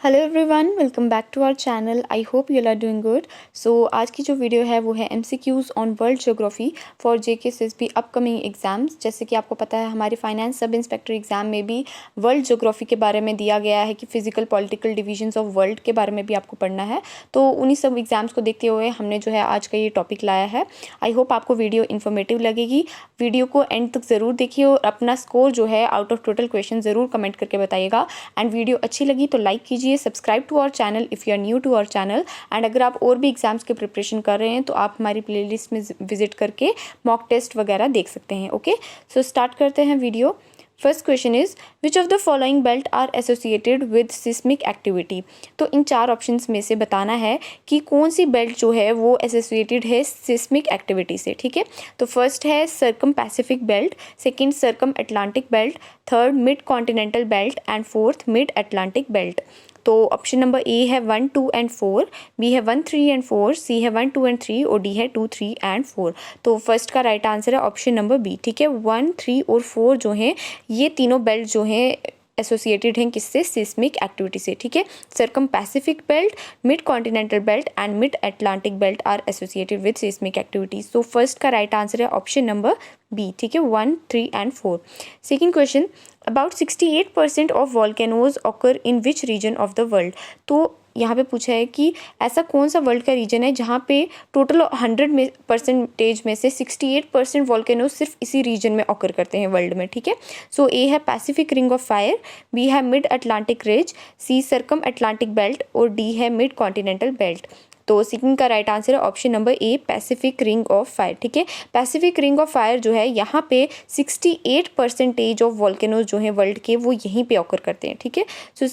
Hello everyone, welcome back to our channel. I hope you are doing good. So आज की जो video है वो है MCQs on world geography for JK SSB upcoming exams. जैसे कि आपको पता है हमारे फाइनेंस सब इंस्पेक्टर एग्जाम में भी वर्ल्ड ज्योग्राफी के बारे में दिया गया है कि physical political divisions of world के बारे में भी आपको पढ़ना है। तो उन्हीं सब एग्जाम्स को देखते हुए हमने जो है आज का ये टॉपिक लाया है। आई होप आपको वीडियो इन्फॉर्मेटिव लगेगी। वीडियो को एंड तक ज़रूर देखिए और अपना स्कोर जो है आउट ऑफ टोटल क्वेश्चन ज़रूर कमेंट करके बताइएगा। एंड वीडियो अच्छी लगी तो लाइक कीजिए, subscribe to our channel if you are new to our channel. And अगर आप और भी एग्जाम्स की प्रिपरेशन कर रहे हैं तो आप हमारी प्लेलिस्ट में विजिट करके मॉक टेस्ट वगैरह देख सकते हैं। ओके, सो स्टार्ट करते हैं video. First question is which of the following belt are associated with seismic activity. तो इन चार ऑप्शंस में से बताना है कि कौन सी बेल्ट जो है वो एसोसिएटेड है सिस्मिक एक्टिविटी से। ठीक है, तो फर्स्ट है circum Pacific belt, second circum Atlantic belt, third mid continental belt and fourth mid Atlantic belt. तो ऑप्शन नंबर ए है 1, 2 एंड 4, बी है 1, 3 एंड 4, सी है 1, 2 एंड 3 और डी है 2, 3 एंड 4। तो फर्स्ट का राइट आंसर है ऑप्शन नंबर बी। ठीक है, 1, 3 और 4 जो हैं ये तीनों बेल्ट जो हैं एसोसिएटेड हैं किससे? सिस्मिक एक्टिविटी से। ठीक है, circum Pacific belt, mid continental belt and mid Atlantic belt are associated with seismic activities. तो फर्स्ट का राइट आंसर है ऑप्शन नंबर बी। ठीक है, 1, 3 and 4। Second question, about 68% of volcanoes occur in which region of the world. तो यहाँ पे पूछा है कि ऐसा कौन सा वर्ल्ड का रीजन है जहाँ पे टोटल 100% में से 68% वॉल्केनोज सिर्फ इसी रीजन में ऑकर करते हैं वर्ल्ड में। ठीक है, सो ए है Pacific ring of fire, B है mid Atlantic ridge, C circum Atlantic belt और डी है मिड कॉन्टिनेंटल बेल्ट। तो सेकंड का राइट आंसर है option number A Pacific ring of fire. ठीक है, पैसिफिक रिंग ऑफ फायर जो है यहाँ पे 68% ऑफ वॉल्केनोज जो हैं वर्ल्ड के वो यहीं पे ऑकर करते हैं। ठीक है, सो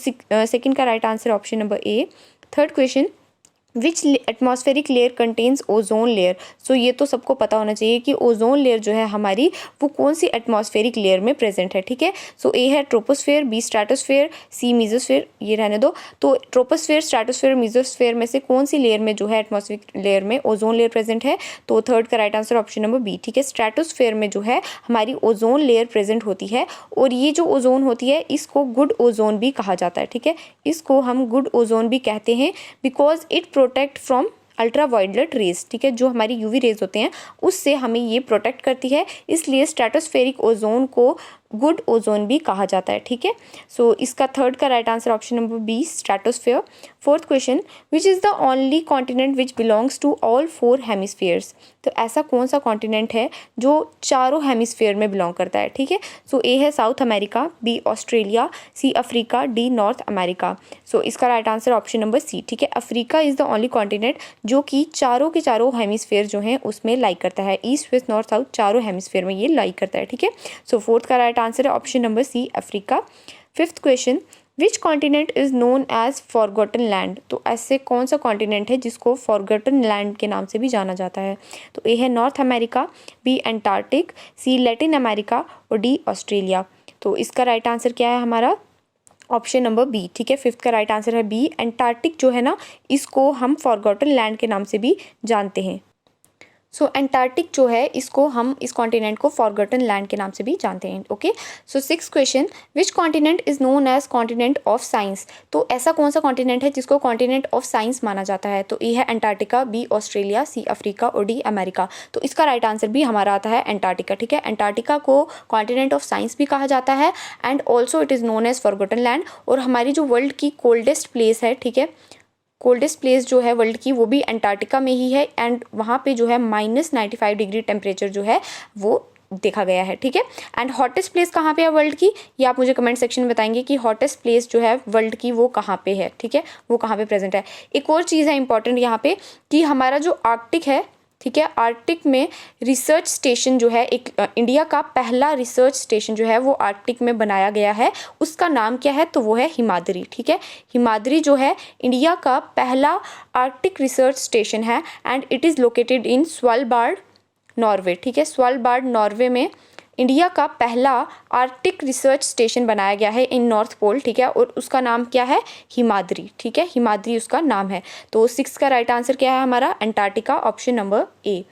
सेकंड का right answer option number A. Third question, which atmospheric layer contains ozone layer. So ये तो सबको पता होना चाहिए कि ओजोन लेयर जो है हमारी वो कौन सी एटमॉस्फेरिक लेयर में प्रेजेंट है। ठीक है, सो ए है ट्रोपोस्फेयर, बी स्ट्रेटोस्फेयर, सी मीजोस्फेयर, ये रहने दो। तो ट्रोपोस्फेयर, स्ट्रेटोस्फेयर, मीजोस्फेयर में से कौन सी लेयर में जो है एटमॉस्फेरिक लेयर में ओजोन लेयर प्रेजेंट है? तो थर्ड का right answer option number B. ठीक है, स्ट्रेटोस्फेयर में जो है हमारी ओजोन लेयर प्रेजेंट होती है और ये जो ओजोन होती है इसको गुड ओजोन भी कहा जाता है। ठीक है, इसको हम गुड ओजोन भी कहते हैं because it protect from ultra violet rays. ठीक है, जो हमारी यूवी रेज होते हैं उससे हमें ये प्रोटेक्ट करती है, इसलिए स्ट्रेटोस्फेरिक ओजोन को गुड ओजोन भी कहा जाता है। ठीक है, सो इसका थर्ड का right answer option number B stratosphere. Fourth question, which is the only continent which belongs to all 4 hemispheres. तो ऐसा कौन सा कॉन्टिनेंट है जो चारों हेमिस्फीयर में बिलोंग करता है? ठीक है, सो ए है South America, B Australia, C Africa, D North America. So इसका right answer option number C. ठीक है, Africa is the only continent जो कि चारों के चारों हेमिस्फीयर जो हैं उसमें लाई करता है, ईस्ट वेस्ट नॉर्थ साउथ चारों हेमिस्फीयर में ये लाई करता है। ठीक है, सो फोर्थ का राइट आंसर है option number C Africa. Fifth question, which continent is known as forgotten land. तो ऐसे कौन सा कॉन्टिनेंट है जिसको फॉरगॉटन लैंड के नाम से भी जाना जाता है? तो ए है North America, B Antarctic, C Latin America और डी ऑस्ट्रेलिया। तो इसका राइट आंसर क्या है हमारा? Option number B. ठीक है, फिफ्थ का राइट आंसर है बी एंटार्क्टिक जो है ना इसको हम फॉरगॉटन लैंड के नाम से भी जानते हैं। सो एंटार्क्टिक जो है इसको हम इस कॉन्टिनेंट को फॉरगॉटन लैंड के नाम से भी जानते हैं। Okay, so six question, which continent is known as continent of science. तो ऐसा कौन सा कॉन्टिनेंट है जिसको कॉन्टिनेंट ऑफ साइंस माना जाता है? तो ए है Antarctica, B Australia, C Africa और डी अमेरिका। तो इसका राइट आंसर भी हमारा आता है एंटार्क्टिका। ठीक है, एंटार्क्टिका को कॉन्टिनेंट ऑफ साइंस भी कहा जाता है and also it is known as forgotten land. और हमारी जो वर्ल्ड की कोल्डेस्ट प्लेस है, ठीक है, कोल्डेस्ट प्लेस जो है वर्ल्ड की वो भी अंटार्कटिका में ही है एंड वहाँ पे जो है -95 डिग्री टेम्परेचर जो है वो देखा गया है। ठीक है, एंड हॉटेस्ट प्लेस कहाँ पे है वर्ल्ड की, ये आप मुझे कमेंट सेक्शन में बताएंगे कि हॉटेस्ट प्लेस जो है वर्ल्ड की वो कहाँ पे है। ठीक है, वो कहाँ पे प्रेजेंट है। एक और चीज़ है इंपॉर्टेंट यहाँ पे कि हमारा जो आर्कटिक है, ठीक है, आर्कटिक में रिसर्च स्टेशन जो है एक इंडिया का पहला रिसर्च स्टेशन जो है वो आर्कटिक में बनाया गया है, उसका नाम क्या है? तो वो है हिमाद्री। ठीक है, हिमाद्री जो है इंडिया का पहला आर्कटिक रिसर्च स्टेशन है and it is located in Svalbard Norway. ठीक है, स्वालबार्ड नॉर्वे में इंडिया का पहला आर्कटिक रिसर्च स्टेशन बनाया गया है इन नॉर्थ पोल। ठीक है, और उसका नाम क्या है? हिमाद्री। ठीक है, हिमाद्री उसका नाम है। तो सिक्स का राइट आंसर क्या है हमारा? Antarctica, option number A.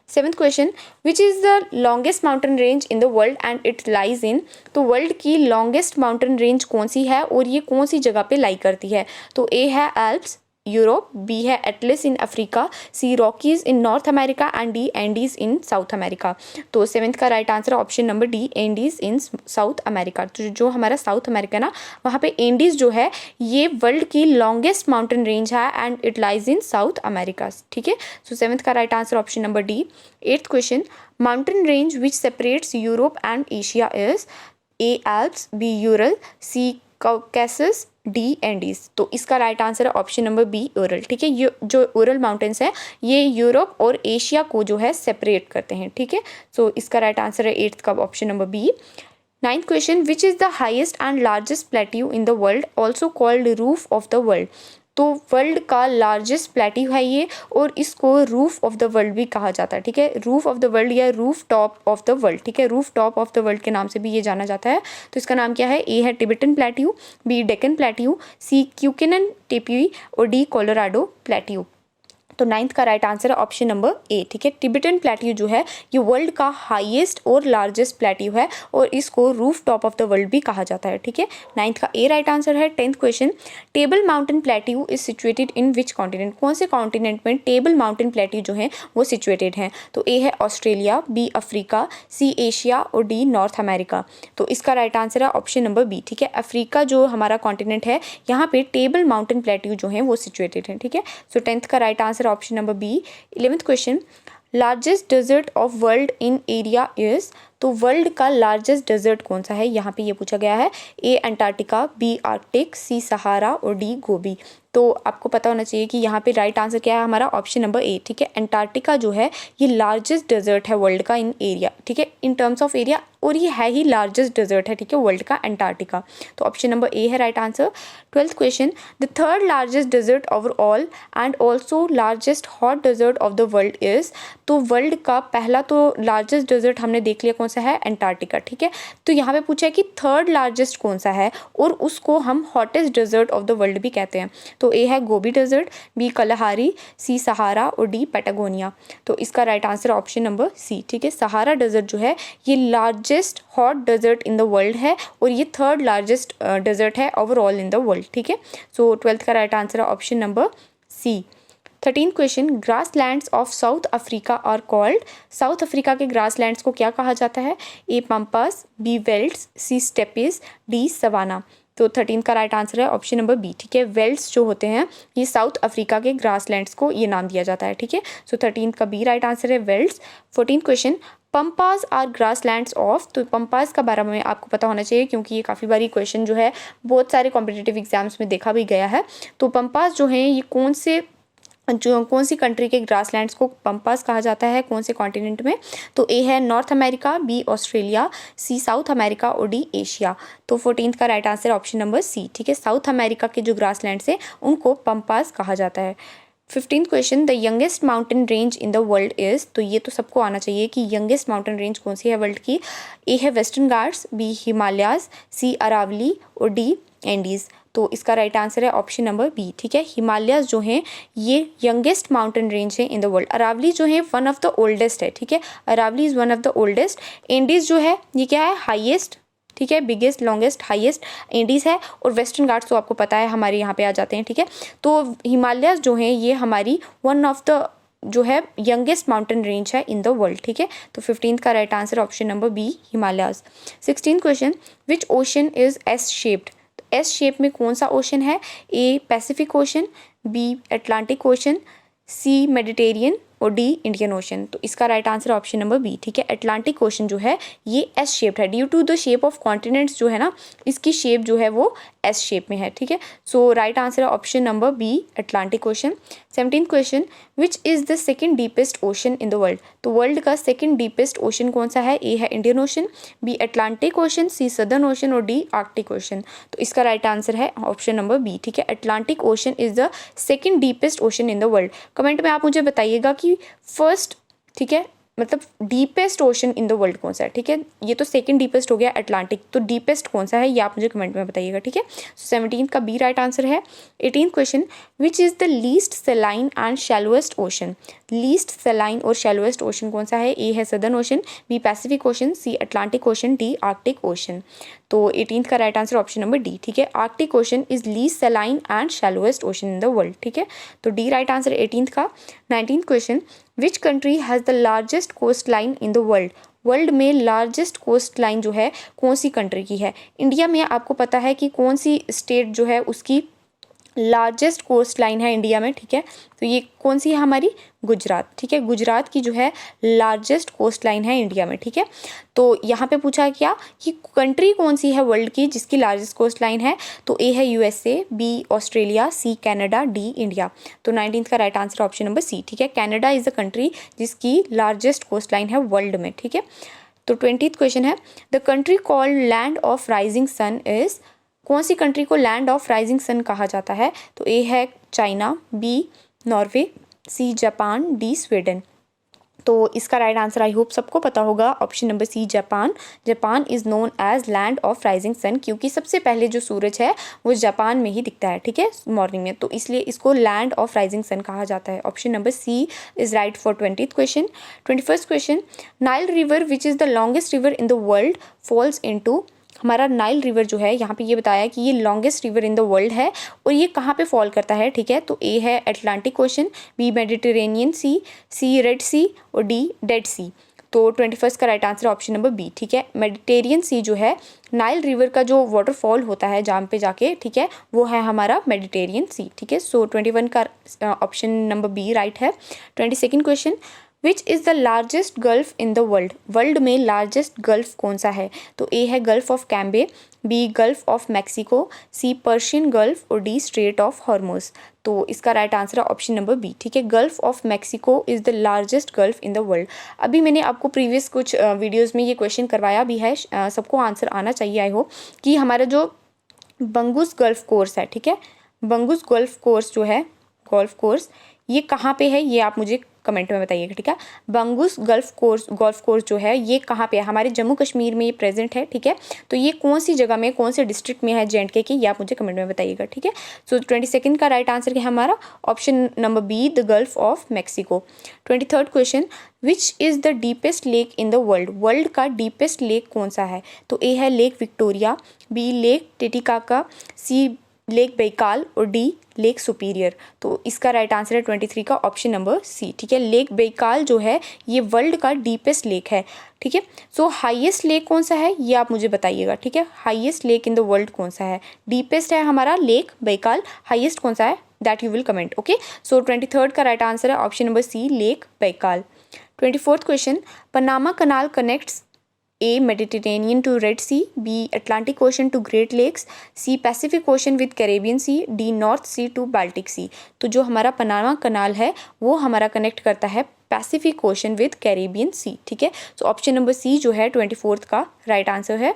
7th question, which is the longest mountain range in the world and it lies in. तो वर्ल्ड की लॉन्गेस्ट माउंटेन रेंज कौन सी है और ये कौन सी जगह पे लाई करती है। तो ए है एल्प्स यूरोप, बी है Atlas in Africa, C Rockies in North America and D Andes in South America. तो 7th का right answer option number D, Andes in South America. तो जो हमारा साउथ अमेरिका ना, वहाँ पे एंडीज जो है ये वर्ल्ड की लॉन्गेस्ट माउंटेन रेंज है and it lies in South America. ठीक है, सो 7th का right answer option number D. 8th question, mountain range which separates Europe and Asia is. A Alps, B Ural, C Caucasus, D Andes. तो इसका right answer है option number B, Ural. ठीक है, ये जो Ural mountains है ये Europe और एशिया को जो है सेपरेट करते हैं। ठीक है, सो इसका राइट आंसर है 8th का option number B. 9th question, which is the highest and largest plateau in the world also called roof of the world. तो वर्ल्ड का लार्जेस्ट प्लेट्यू है ये और इसको रूफ ऑफ द वर्ल्ड भी कहा जाता है। ठीक है, रूफ ऑफ द वर्ल्ड या roof top of the world. ठीक है, roof top of the world के नाम से भी ये जाना जाता है। तो इसका नाम क्या है। ए है Tibetan plateau, B Deccan plateau, C Kukenan tepui और डी कोलोराडो प्लेट्यू। तो 9th का राइट आंसर है ऑप्शन नंबर ए। ठीक है, टिबेटन प्लेट्यू जो है ये वर्ल्ड का हाईएस्ट और लार्जेस्ट प्लेट्यू है और इसको roof top of the world भी कहा जाता है। ठीक है, 9th का ए राइट आंसर है। 10th question, table mountain plateau is situated in which continent. कौन से कॉन्टिनेंट में टेबल माउंटेन प्लेट्यू जो है वो सिचुएटेड हैं। तो ए है Australia, B Africa, C Asia और डी नॉर्थ अमेरिका। तो इसका राइट आंसर है ऑप्शन नंबर बी। ठीक है, अफ्रीका जो हमारा कॉन्टिनेंट है यहाँ पे टेबल माउंटेन प्लेट्यू जो है वो सिचुएटेड है। ठीक है, सो 10th का right answer option number B. 11th question, largest desert of world in area is. तो वर्ल्ड का लार्जेस्ट डेजर्ट कौन सा है यहाँ पे ये पूछा गया है। A Antarctica, B Arctic, C Sahara और डी गोबी। तो आपको पता होना चाहिए कि यहाँ पे राइट आंसर क्या है हमारा ऑप्शन नंबर ए। ठीक है, अंटार्कटिका जो है ये लार्जेस्ट डेजर्ट है वर्ल्ड का इन एरिया। ठीक है, इन टर्म्स ऑफ एरिया और ये है ही लार्जेस्ट डेजर्ट है। ठीक है, वर्ल्ड का अंटार्कटिका। तो ऑप्शन नंबर ए है right answer. 12th question, the third largest desert overall and also largest hot desert of the world is. तो वर्ल्ड का पहला तो लार्जेस्ट डेजर्ट हमने देख लिया कौन सा है, अंटार्कटिका। ठीक है, तो यहाँ पे पूछा है कि थर्ड लार्जेस्ट कौन सा है और उसको हम hottest desert of the world भी कहते हैं। तो ए है Gobi desert, B Kalahari, C Sahara और डी पैटागोनिया। तो इसका right answer option number C. ठीक है, सहारा डेजर्ट जो है ये largest hot desert in the world है और ये थर्ड लार्जेस्ट डेजर्ट है ओवरऑल इन द वर्ल्ड। ठीक है, सो 12th का राइट आंसर है option number C. 13th question, grasslands of south Africa are called. South Africa के ग्रासलैंड्स को क्या कहा जाता है। A pampas, B velds, C steppes, D savanna. तो 13th का राइट आंसर है ऑप्शन नंबर बी। ठीक है, वेल्ट्स जो होते हैं ये साउथ अफ्रीका के ग्रासलैंड्स को ये नाम दिया जाता है। ठीक है, सो 13th का बी राइट आंसर है velds. 14th question, pampas are grasslands of. तो पम्पास का बारे में आपको पता होना चाहिए क्योंकि ये काफ़ी बारी क्वेश्चन जो है बहुत सारे कॉम्पिटिटिव एग्जाम्स में देखा भी गया है। तो पम्पास जो हैं ये कौन सी कंट्री के ग्रासलैंड्स को पम्पास कहा जाता है, कौन से कॉन्टिनेंट में। तो ए है North America, B Australia, C South America और डी एशिया। तो 14th का right answer option number C. ठीक है, साउथ अमेरिका के जो ग्रासलैंड्स हैं उनको पम्पास कहा जाता है। 15th question, the youngest mountain range in the world is. तो ये तो सबको आना चाहिए कि यंगेस्ट माउंटेन रेंज कौन सी है वर्ल्ड की। ए है वेस्टर्न घाट्स, बी हिमालयाज, सी अरावली और डी एंडीज। तो इसका राइट आंसर है ऑप्शन नंबर बी। ठीक है, हिमालयाज जो हैं ये यंगेस्ट माउंटेन रेंज है इन द वर्ल्ड। अरावली जो है वन ऑफ द ओल्डेस्ट है। ठीक है, Aravalli is one of the oldest. Andes जो है ये क्या है, हाईएस्ट। ठीक है, बिगेस्ट, लॉन्गेस्ट, हाईएस्ट एंडीज है और वेस्टर्न घाट्स तो आपको पता है हमारे यहाँ पे आ जाते हैं। ठीक है, तो हिमालयाज जो हैं ये हमारी वन ऑफ द जो है यंगेस्ट माउंटेन रेंज है इन द वर्ल्ड। ठीक है, तो 15th का right answer option number B, Himalayas. 16th question, which ocean is S shaped. S shape में कौन सा ओशन है। A Pacific Ocean, B Atlantic Ocean, C Mediterranean और डी इंडियन ओशन। तो इसका right answer option number B. ठीक है, Atlantic Ocean जो है ये एस शेप्ड है due to the shape of continents जो है ना इसकी शेप जो है वो एस शेप में है। ठीक है, सो राइट आंसर है option number B, Atlantic Ocean. 17th question, which is the second deepest ocean in the world. तो वर्ल्ड का सेकंड डीपेस्ट ओशन कौन सा है। ए है Indian Ocean, B Atlantic Ocean, C Southern Ocean और D Arctic Ocean. तो इसका right answer है ऑप्शन नंबर बी। ठीक है, Atlantic Ocean is the second deepest ocean in the world. Comment में आप मुझे बताइएगा कि फर्स्ट, ठीक है, मतलब deepest ocean in the world कौन सा है। ठीक है, ये तो सेकंड डीपेस्ट हो गया अटलांटिक, तो डीपेस्ट कौन सा है ये आप मुझे कमेंट में बताइएगा। ठीक है, 17th का बी राइट आंसर है। 18th question, which is the least saline and shallowest ocean. Least saline और शैलोएस्ट ओशन कौन सा है? ए है Southern Ocean, B Pacific Ocean, C Atlantic Ocean, D Arctic Ocean. तो 18th का right answer option number D, ठीक है। Arctic Ocean is least saline and shallowest ocean in the world, ठीक है। तो डी राइट आंसर 18th का। 19th question, which country has the largest coast line in the world? World में largest coast line जो है कौन सी country की है? इंडिया में आपको पता है कि कौन सी स्टेट जो है उसकी लार्जेस्ट कोस्ट लाइन है इंडिया में, ठीक है। तो ये कौन सी है हमारी? गुजरात, ठीक है। गुजरात की जो है लार्जेस्ट कोस्ट लाइन है इंडिया में, ठीक है। तो यहाँ पे पूछा क्या कि कंट्री कौन सी है वर्ल्ड की जिसकी लार्जेस्ट कोस्ट लाइन है? तो ए है USA, B Australia, C Canada, D India. तो 19th का right answer option number C, ठीक है। कनाडा इज द कंट्री जिसकी लार्जेस्ट कोस्ट लाइन है वर्ल्ड में, ठीक है। तो 20th क्वेश्चन है, the country called land of rising sun is? कौन सी कंट्री को लैंड ऑफ राइजिंग सन कहा जाता है? तो ए है China, B Norway, C Japan, D Sweden. तो इसका राइट आंसर आई होप सबको पता होगा, option number C Japan. Japan is known as land of rising sun क्योंकि सबसे पहले जो सूरज है वो जापान में ही दिखता है, ठीक है, मॉर्निंग में। तो इसलिए इसको लैंड ऑफ राइजिंग सन कहा जाता है। Option number C is right for 20th question. 21st question, Nile river which is the longest river in the world falls into? हमारा नाइल रिवर जो है यहाँ पे ये बताया कि ये longest river in the world है और ये कहाँ पे फॉल करता है, ठीक है। तो ए है Atlantic ocean, B Mediterranean sea, C red sea और डी डेड सी। तो 21st का right answer option number B, ठीक है। मेडिटेरियन सी जो है नाइल रिवर का जो वाटरफॉल होता है जहाँ पे जाके, ठीक है, वो है हमारा मेडिटेरियन सी, ठीक है। सो 21 का ऑप्शन नंबर बी राइट है। 22nd question, which is the largest gulf in the world? World में लार्जेस्ट गल्फ कौन सा है? तो ए है gulf of Cambay, B gulf of Mexico, C Persian gulf और डी स्ट्रेट ऑफ हॉर्मुज। तो इसका राइट आंसर है ऑप्शन नंबर बी, ठीक है। Gulf of Mexico is the largest gulf in the world. अभी मैंने आपको प्रीवियस कुछ वीडियोज़ में ये क्वेश्चन करवाया भी है, सबको आंसर आना चाहिए आई होप, कि हमारा जो बंगुस गल्फ कोर्स है, ठीक है, बंगुस गल्फ कोर्स जो है, गल्फ कोर्स ये कहाँ पे है ये आप मुझे कमेंट में बताइएगा, ठीक है। बंगुस गल्फ कोर्स जो है ये कहाँ पे है? हमारे जम्मू कश्मीर में ये प्रेजेंट है, ठीक है। तो ये कौन सी जगह में, कौन से डिस्ट्रिक्ट में है J&K की, ये आप मुझे कमेंट में बताइएगा, ठीक है। सो 22nd का राइट आंसर है हमारा option number B, the Gulf of Mexico. 23rd question, which is the deepest lake in the world? World का डीपेस्ट लेक कौन सा है? तो ए है Lake Victoria, B Lake Titicaca, C lake Baikal और D Lake Superior. तो इसका right answer है 23 का ऑप्शन नंबर सी, ठीक है। लेक बैकाल जो है ये वर्ल्ड का डीपेस्ट लेक है, ठीक है। सो हाईएस्ट लेक कौन सा है ये आप मुझे बताइएगा, ठीक है। Highest lake in the world कौन सा है? डीपेस्ट है हमारा लेक बैकाल, हाईएस्ट कौन सा है that you will comment, okay. So 23rd का राइट आंसर है option number C, lake Baikal. 24th question, Panama canal connects A Mediterranean to Red Sea, B Atlantic Ocean to Great Lakes, C Pacific Ocean with Caribbean Sea, D North Sea to Baltic Sea। तो जो हमारा Panama canal है वो हमारा connect करता है Pacific ocean with Caribbean sea, ठीक है। सो ऑप्शन नंबर सी जो है 24th का राइट आंसर है।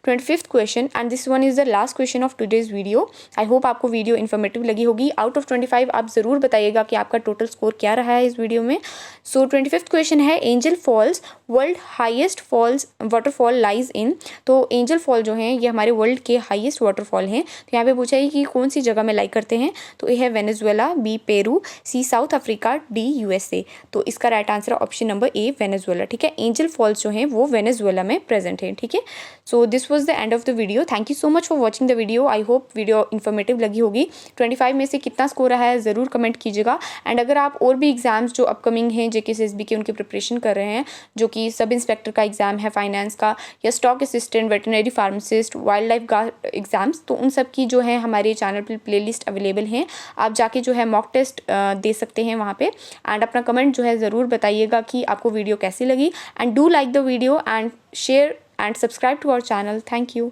25th question and this one is the last question of today's video. I hope आपको वीडियो इन्फॉर्मेटिव लगी होगी। आउट ऑफ 25 आप ज़रूर बताइएगा कि आपका टोटल स्कोर क्या रहा है इस वीडियो में। सो 25th क्वेश्चन है, Angel Falls world highest falls waterfall lies in. तो एंजल फॉल जो हैं ये हमारे वर्ल्ड के हाइएस्ट वाटरफॉल हैं। तो यहाँ पे पूछा है कि कौन सी जगह में लाई करते हैं? तो ए है वेनेजुएला, बी पेरू, सी साउथ अफ्रीका, डी यूएसए। तो इसका राइट आंसर ऑप्शन नंबर ए वेनेजुएला, ठीक है। एंजल फॉल्स जो हैं वो वेनेजुएला में प्रेजेंट है, ठीक है। So this was the end of the video. Thank you so much for watching the video. I hope video informative लगी होगी। 25 में से कितना स्कोर रहा है ज़रूर कमेंट कीजिएगा। एंड अगर आप और भी एग्जाम्स जो अपकमिंग हैं JKCSB के उनकी प्रिपरेशन कर रहे हैं, जो कि सब इंस्पेक्टर का एग्ज़ाम है फाइनेंस का, या stock assistant, veterinary pharmacist, wild life guard exams, तो उन सब की जो है हमारे चैनल पर प्लेलिस्ट अवेलेबल हैं। आप जाके जो है मॉक टेस्ट दे सकते हैं वहाँ पे। एंड अपना कमेंट जो है ज़रूर बताइएगा कि आपको वीडियो कैसी लगी। And do like the video and share and subscribe to our channel. Thank you.